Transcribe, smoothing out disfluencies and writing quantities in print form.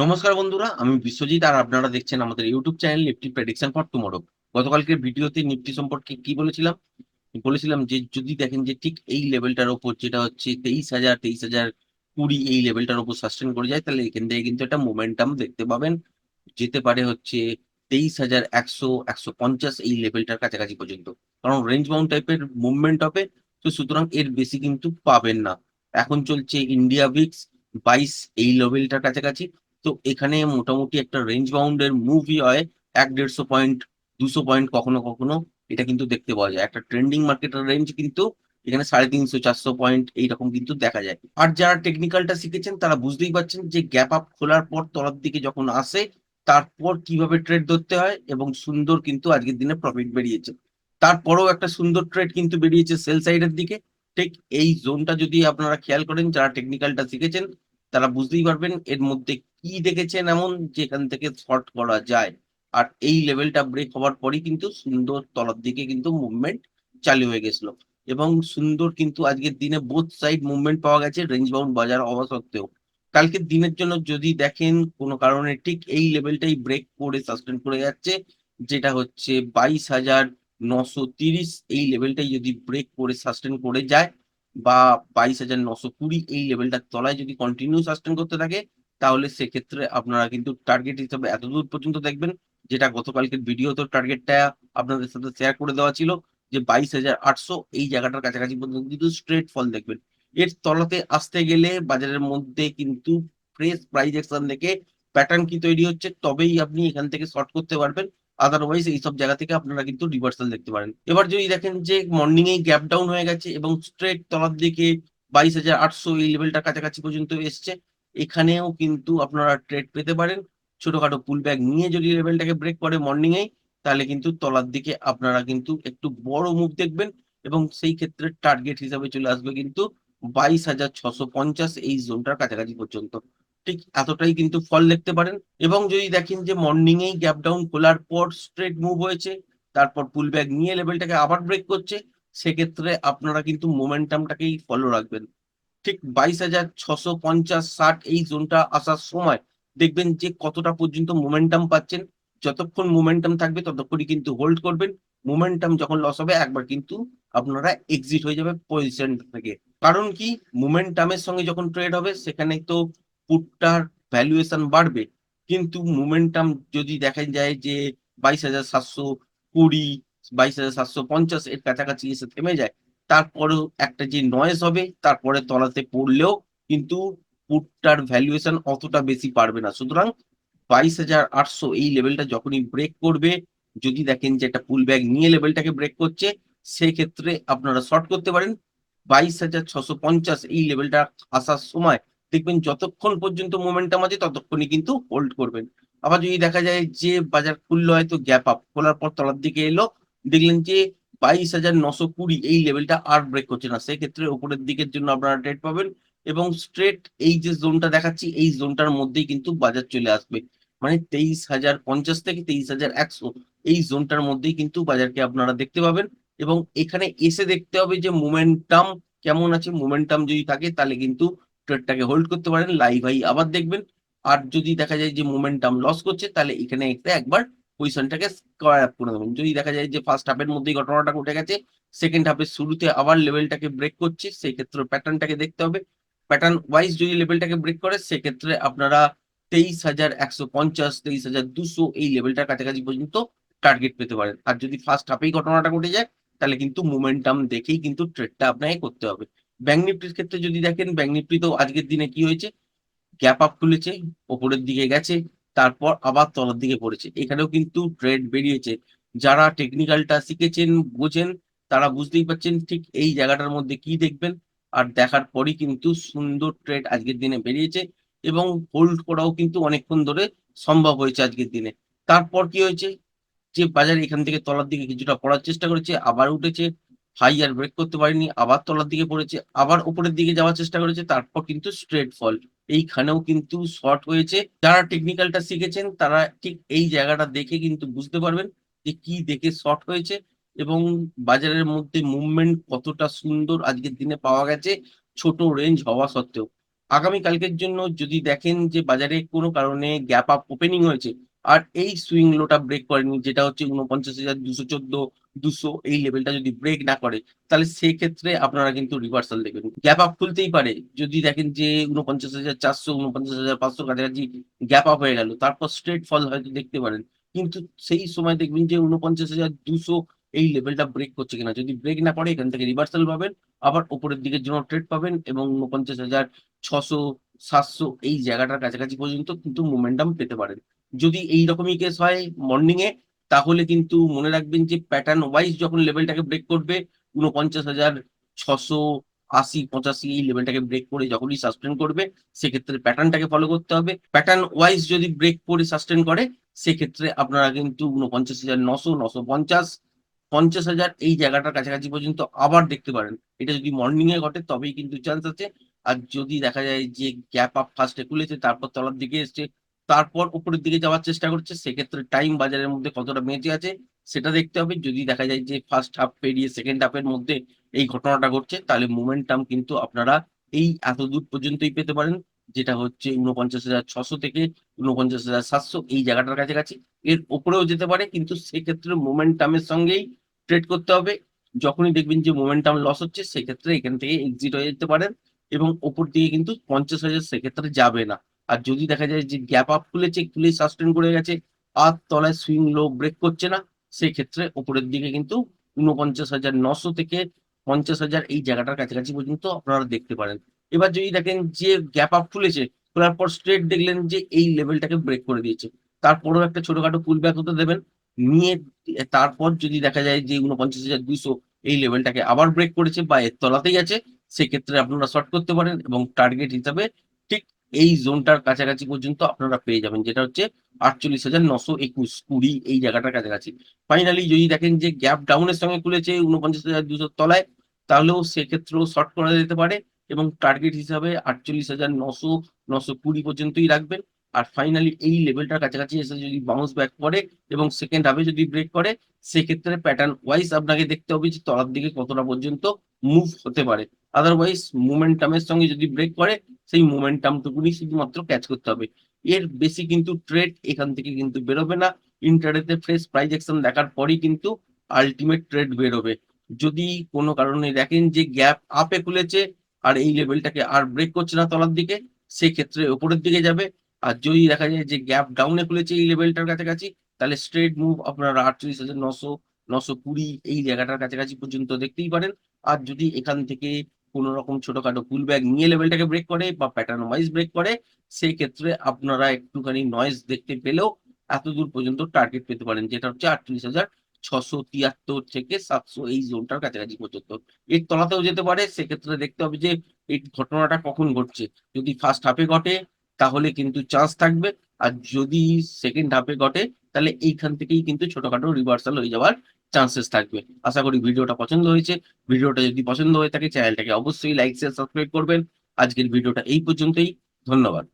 নমস্কার বন্ধুরা, আমি বিশ্বজিৎ আর আপনারা দেখছেন আমাদের YouTube channel Nifty prediction for tomorrow. গতকালকের ভিডিওতে নিফটি সম্পর্কে কি বলেছিলাম? বলেছিলাম যে যদি দেখেন যে ঠিক এই লেভেলটার উপর যেটা হচ্ছে 23,000 এই লেভেলটার উপর সাস্টেন করে যায়, তাহলে এখান থেকে কিন্তু একটা মোমেন্টাম দেখতে পাবেন। যেতে পারে হচ্ছে 23,100, 150 এই লেভেলটার কাছাকাছি পর্যন্ত। কারণ রেঞ্জ বাউন্ড টাইপের মুভমেন্ট হবে। তো সুতরাং এর বেশি কিন্তু পাবেন না। এখন চলছে ইন্ডিয়া ভিক্স 22 এই লেভেলটার কাছাকাছি। তো এখানে মোটামুটি একটা রেঞ্জ বাউন্ড এর মুভই হয় ১-১৫০ পয়েন্ট, ২০০ পয়েন্ট কখনো, কখনো এটা কিন্তু দেখতে পাওয়া যায়। একটা ট্রেন্ডিং মার্কেটের রেঞ্জ কিন্তু এখানে ৩৫০, ৪০০ পয়েন্ট এইরকম কিন্তু দেখা যায়। আর যারা টেকনিক্যালটা শিখেছেন তারা বুঝতেই পারছেন যে গ্যাপ আপ খোলার পর তলার দিকে যখন আসে তারপর কিভাবে ট্রেড ধরতে হয় এবং সুন্দর কিন্তু আজকের দিনে প্রফিট বেরিয়েছে। তারপরেও একটা সুন্দর ট্রেড কিন্তু বেরিয়েছে সেল সাইডের দিকে। ঠিক এই জোনটা যদি আপনারা খেয়াল করেন, যারা টেকনিক্যালটা শিখেছেন তারা বুঝতেই পারবেন এর মধ্যে কি দেখেছেন এমন যেখান থেকে শর্ট করা যায়। আর এই লেভেলটা ব্রেক হওয়ার পরই কিন্তু সুন্দর তলার দিকে কিন্তু মুভমেন্ট চালু হয়ে গেছিল এবং সুন্দর কিন্তু আজকের দিনে বোথ সাইড মুভমেন্ট পাওয়া গেছে রেঞ্জ বাউন্ড বাজার হওয়া সত্ত্বেও। কালকের দিনের জন্য যদি দেখেন কোনো কারণে ঠিক এই লেভেলটাই ব্রেক করে সাস্টেন করে যাচ্ছে, যেটা হচ্ছে 22,930 এই লেভেলটাই যদি ব্রেক করে সাস্টেন করে যায় বা 22,920 এই লেভেলটার তলায় যদি কন্টিনিউ সাস্টেন করতে থাকে, তাহলে সেক্ষেত্রে আপনারা কিন্তু টার্গেট হিসাবে এতদূর পর্যন্ত দেখবেন, যেটা গতকালকের ভিডিওতে টার্গেটটা আপনাদের সাথে শেয়ার করে দেওয়া ছিল যে 22,800 এই জায়গাটার কাছাকাছি পর্যন্ত কিন্তু স্ট্রেট ফল দেখবেন। এর তলাতে আসতে গেলে বাজারের মধ্যে কিন্তু ফ্রেশ প্রাইস অ্যাকশন দেখে প্যাটার্ন কি তৈরি হচ্ছে, তবেই আপনি এখান থেকে শর্ট করতে পারবেন। আদারওয়াইজ এইসব জায়গা থেকে আপনারা কিন্তু রিভার্সাল দেখতে পারেন। এবার যদি দেখেন যে মর্নিং এই গ্যাপ ডাউন হয়ে গেছে এবং স্ট্রেট তলার দিকে 22,800 এই লেভেলটার কাছাকাছি পর্যন্ত এসছে, এখানেও কিন্তু আপনারা ট্রেড পেতে পারেন। ছোটখাটো পুল ব্যাক নিয়ে যদি লেভেলটাকে ব্রেক করে মর্নিং এই, তাহলে কিন্তু তলার দিকে আপনারা কিন্তু একটু বড় মুভ দেখবেন এবং সেই ক্ষেত্রে টার্গেট হিসাবে চলে আসবে কিন্তু 22,650 এই জোনটার কাছাকাছি পর্যন্ত। ঠিক এতটাই কিন্তু ফল দেখতে পারেন। এবং যদি দেখেন যে মর্নিং এই গ্যাপ ডাউন খোলার পর স্ট্রেট মুভ হয়েছে, তারপর পুল ব্যাক নিয়ে লেভেলটাকে আবার ব্রেক করছে, সেক্ষেত্রে আপনারা কিন্তু মোমেন্টামটাকেই ফলো রাখবেন। ঠিক 22,650-60 এই জোনটা আসার সময় দেখবেন যে কতটা পর্যন্ত মোমেন্টাম পাচ্ছেন। যতক্ষণ মোমেন্টাম থাকবে ততক্ষণই কিন্তু হোল্ড করবেন। মোমেন্টাম যখন লস হবে একবার কিন্তু আপনারা এক্সিট হয়ে যাবে পজিশন থেকে। কারণ কি, মোমেন্টামের সঙ্গে যখন ট্রেড হবে সেখানে তো পুটটার ভ্যালুয়েশন বাড়বে, কিন্তু মোমেন্টাম যদি দেখা যায় যে 22,720, 22,750 এর কাছাকাছি এসে থেমে যায়, তারপরেও একটা যে নয়েজ হবে তারপরে তলাতে পড়লেও কিন্তু পুটটার ভ্যালুয়েশন অতটা বেশি পারবে না। সুতরাং 22,800 এই লেভেলটা যখনই ব্রেক করবে, যদি দেখেন যে একটা পুল ব্যাক নিয়ে লেভেলটাকে ব্রেক করছে, সেক্ষেত্রে আপনারা শর্ট করতে পারেন। 22,650 এই লেভেলটা আসার সময় দেখবেন যতক্ষণ পর্যন্ত মোমেন্টাম আছে ততক্ষণই কিন্তু হোল্ড করবেন। আবার যদি দেখা যায় যে বাজার খুললো হয়তো গ্যাপ আপ, খোলার পর তলার দিকে এলো, দেখলেন যে 22,920 এই লেভেলটা আর ব্রেক করছে না। সেক্ষেত্রে উপরের দিকের জন্য আপনারা ট্রেড পাবেন এবং স্ট্রেট এই যে জোনটা দেখাচ্ছি এই জোনটার মধ্যেই কিন্তু বাজার চলে আসবে। মানে 23,050 থেকে 23,100 এই জোনটার মধ্যেই কিন্তু বাজারকে আপনারা দেখতে পাবেন এবং এখানে এসে দেখতে হবে যে মোমেন্টাম কেমন আছে। মোমেন্টাম যদি থাকে তাহলে কিন্তু ট্রেডটাকে হোল্ড করতে পারেন, লাইভ হাই আবার দেখবেন। আর যদি দেখা যায় যে মোমেন্টাম লস করছে তাহলে এখানে এসে একবার পজিশনটাকে স্কয়ার আপ করে দেবেন। যদি দেখা যায় যে ফার্স্ট হাফের মধ্যেই ঘটনাটা ঘটে গেছে, সেকেন্ড হাফের শুরুতে আবার লেভেলটাকে ব্রেক করছে, সেই ক্ষেত্রে প্যাটার্নটাকে দেখতে হবে। প্যাটার্ন ওয়াইজ যদি লেভেলটাকে ব্রেক করে সেক্ষেত্রে আপনারা 23,150, 23,200 এই লেভেলটার কাছাকাছি পর্যন্ত টার্গেট পেতে পারেন। আর যদি ফার্স্ট হাফেই ঘটনাটা ঘটে যায় তাহলে কিন্তু মোমেন্টাম দেখেই কিন্তু ট্রেডটা আপনাকে করতে হবে। ব্যাংক নিফটির ক্ষেত্রে যদি দেখেন, ব্যাংক নিফটি তো আজকের দিনে কি হয়েছে, গ্যাপ আপ খুলেছে, ওপরের দিকে গেছে, তারপর আবার তলার দিকে পড়েছে। এখানেও কিন্তু ট্রেড বেরিয়েছে। যারা টেকনিক্যালটা শিখেছেন, বোঝেন, তারা বুঝতেই পারছেন ঠিক এই জায়গাটার মধ্যে কি দেখবেন। আর দেখার পরই কিন্তু সুন্দর ট্রেড আজকের দিনে বেরিয়েছে এবং হোল্ড করাও কিন্তু অনেকক্ষণ ধরে সম্ভব হয়েছে আজকের দিনে। তারপর কি হয়েছে, যে বাজার এখান থেকে তলার দিকে কিছুটা পড়ার চেষ্টা করেছে, আবার উঠেছে, হাই আর ব্রেক করতে পারেনি, আবার তলার দিকে পড়েছে, আবার উপরের দিকে যাওয়ার চেষ্টা করেছে, তারপর কিন্তু স্ট্রেট ফল। এইখানেও কিন্তু শর্ট হয়েছে। যারা টেকনিক্যালটা শিখেছেন তারা ঠিক এই জায়গাটা দেখে কিন্তু বুঝতে পারবেন যে কি দেখে শর্ট হয়েছে এবং বাজারের মধ্যে মুভমেন্ট কতটা সুন্দর আজকের দিনে পাওয়া গেছে ছোট রেঞ্জ হওয়া সত্ত্বেও। আগামী কালকের জন্য যদি দেখেন যে বাজারে কোনো কারণে গ্যাপ আপ ওপেনিং হয়েছে আর এই সুইং লোটা ব্রেক করেনি, যেটা হচ্ছে ৪৯,২১৪, ২০০ এই লেভেলটা যদি ব্রেক না করে, তাহলে সেক্ষেত্রে আপনারা কিন্তু রিভার্সাল দেখবেন। গ্যাপ আপ খুলতেই পারে। যদি দেখেন যে ৪৯,৪০০, ৪৯,৫০০ কাছাকাছি গ্যাপ আপ হয়ে গেল। তারপর স্ট্রেইট ফল হয়তো দেখতে পারেন। কিন্তু সেই সময় দেখবেন যে ৪৯,২০০ এই লেভেলটা ব্রেক করছে কিনা। যদি ব্রেক না করে এখান থেকে রিভার্সাল পাবেন। আবার উপরের দিকের জন্য ট্রেড পাবেন এবং ৪৯,৬০০, ৭০০ এই জায়গাটার কাছাকাছি পর্যন্ত কিন্তু মোমেন্টাম পেতে পারেন। যদি এইরকমই কেস হয় মর্নিং এ, তাহলে কিন্তু মনে রাখবেন যে প্যাটার্ন ওয়াইজ যখন লেভেলটাকে ব্রেক করবে ৪৯,৬৮০, ৮৫ এই লেভেলটাকে ব্রেক করে যখনই সাসটেইন করবে, সেক্ষেত্রে প্যাটার্নটাকে ফলো করতে হবে। প্যাটার্ন ওয়াইজ যদি ব্রেক করে সাসটেইন করে, সেক্ষেত্রে আপনারা কিন্তু ৪৯,৯০০, ৯৫০, ৫০,০০০ এই জায়গাটার কাছাকাছি পর্যন্ত আবার দেখতে পারেন। এটা যদি মর্নিং এ ঘটে তবেই কিন্তু চান্স আছে। আর যদি দেখা যায় যে গ্যাপ আপ ফার্স্ট এ খুলেছে, তারপর তলার দিকে এসছে, তারপর উপরের দিকে যাওয়ার চেষ্টা করছে, সেক্ষেত্রে টাইম বাজারের মধ্যে কতটা বেঁচে আছে সেটা দেখতে হবে। যদি দেখা যায় যে ফার্স্ট হাফ পেরিয়ে সেকেন্ড হাফ এর মধ্যে এই ঘটনাটা ঘটছে, তাহলে মোমেন্টাম কিন্তু আপনারা এই এতদূর পর্যন্তই পেতে পারেন। যেটা হচ্ছে ৪৯,৬০০ থেকে ৪৯,৭০০ এই জায়গাটার কাছাকাছি। এর উপরেও যেতে পারে, কিন্তু সেক্ষেত্রে মোমেন্টাম এর সঙ্গেই ট্রেড করতে হবে। যখনই দেখবেন যে মোমেন্টাম লস হচ্ছে, সেক্ষেত্রে এখান থেকে এক্সিট হয়ে যেতে পারেন এবং উপর দিকে কিন্তু ৫০,০০০ সেক্ষেত্রে যাবে না। আর যদি দেখা যায় যে গ্যাপ আপ খুলেছে, খুলেই সাসটেইন করে গেছে, আর তলায় সুইং লো ব্রেক করছে না, সেক্ষেত্রে উপরের দিকে কিন্তু ৪৯,৯০০ থেকে ৫০,০০০ এই জায়গাটার কাছাকাছি পর্যন্ত আপনারা দেখতে পারেন। এবার যদি দেখেন যে গ্যাপ আপ খুলেছে, খোলার পর স্ট্রেইট দেখলেন যে এই লেভেলটাকে ব্রেক করে দিয়েছে। তারপরেও একটা ছোটখাটো পুল ব্যাক হতে দেবেন। নিয়ে তারপর যদি দেখা যায় যে ৪৯,২০০ এই লেভেলটাকে আবার ব্রেক করেছে বা এর তলাতেই আছে, সেক্ষেত্রে আপনারা শর্ট করতে পারেন এবং টার্গেট হিসাবে ঠিক এই জোনটার কাছাকাছি পর্যন্ত আপনারা পেয়ে যাবেন। যেটা হচ্ছে ৪৮,৯২১, ২০ এই জায়গাটার কাছাকাছি। ফাইনালি যদি দেখেন যে গ্যাপ ডাউন এর সঙ্গে খুলেছে ৪৯,২০০ র তলায়, তাহলেও সেক্ষেত্রেও শর্ট করা যেতে পারে এবং টার্গেট হিসাবে ৪৮,৯০০, ৯২০ পর্যন্তই রাখবেন। আর ফাইনালি এই লেভেলটার কাছাকাছি এসে যদি বাউন্স ব্যাক করে এবং সেকেন্ড হাফ এ যদি ব্রেক করে, সেক্ষেত্রে প্যাটার্ন ওয়াইজ আপনাকে দেখতে হবে যে তলার দিকে কতটা পর্যন্ত মুভ হতে পারে। আদারওয়াইজ মোমেন্টাম এর সঙ্গে যদি ব্রেক করে, সেই মোমেন্টাম টুকুনি শুধুমাত্র ক্যাচ করতে হবে। এর বেশি কিন্তু ট্রেড এখান থেকে কিন্তু বেরোবে না। ইন্ট্রাডে তে ফ্রেশ প্রাইস অ্যাকশন দেখার পরেই কিন্তু আল্টিমেট ট্রেড বেরোবে। যদি কোন কারণে দেখেন যে গ্যাপ আপ এ খুলেছে আর এই লেভেলটাকে আর ব্রেক করছে না তলার দিকে, সেক্ষেত্রে উপরের দিকে যাবে। আর যদি দেখা যায় যে গ্যাপ ডাউন এ খুলেছে এই লেভেলটার কাছাকাছি, তাহলে স্ট্রেইট মুভ আপনারা ৪৮,৯০০, ৯২০ এই জায়গাটার কাছাকাছি পর্যন্ত দেখতেই পারেন। আর যদি এখান থেকে কোন রকম ছোটখাটো পুল ব্যাক নিয়ে লেভেলটাকে ব্রেক করে বা প্যাটার্ন ওয়াইজ ব্রেক করে, সেই ক্ষেত্রে আপনারা একটুখানি নয়েজ দেখতে পেলেও এতদূর পর্যন্ত টার্গেট পেতে পারেন। যেটা হচ্ছে ৩৮,৬৭৩ থেকে ৭০০ এই জোনটার কাছাকাছি পর্যন্ত। এর তলাতেও যেতে পারে। সেক্ষেত্রে দেখতে হবে যে এই ঘটনাটা কখন ঘটছে। যদি ফার্স্ট হাফ এ ঘটে, তাহলে কিন্তু চান্স থাকবে। আর যদি সেকেন্ড হাফ এ ঘটে, তাহলে এইখান থেকেই কিন্তু ছোটখাটো রিভার্সাল হয়ে যাওয়ার চান্সেস থাকবে। আশা করি ভিডিওটা পছন্দ হয়েছে। ভিডিওটা যদি পছন্দ হয়ে থাকে চ্যানেলটাকে অবশ্যই লাইক, শেয়ার, সাবস্ক্রাইব করবেন। আজকের ভিডিওটা এই পর্যন্তই। ধন্যবাদ।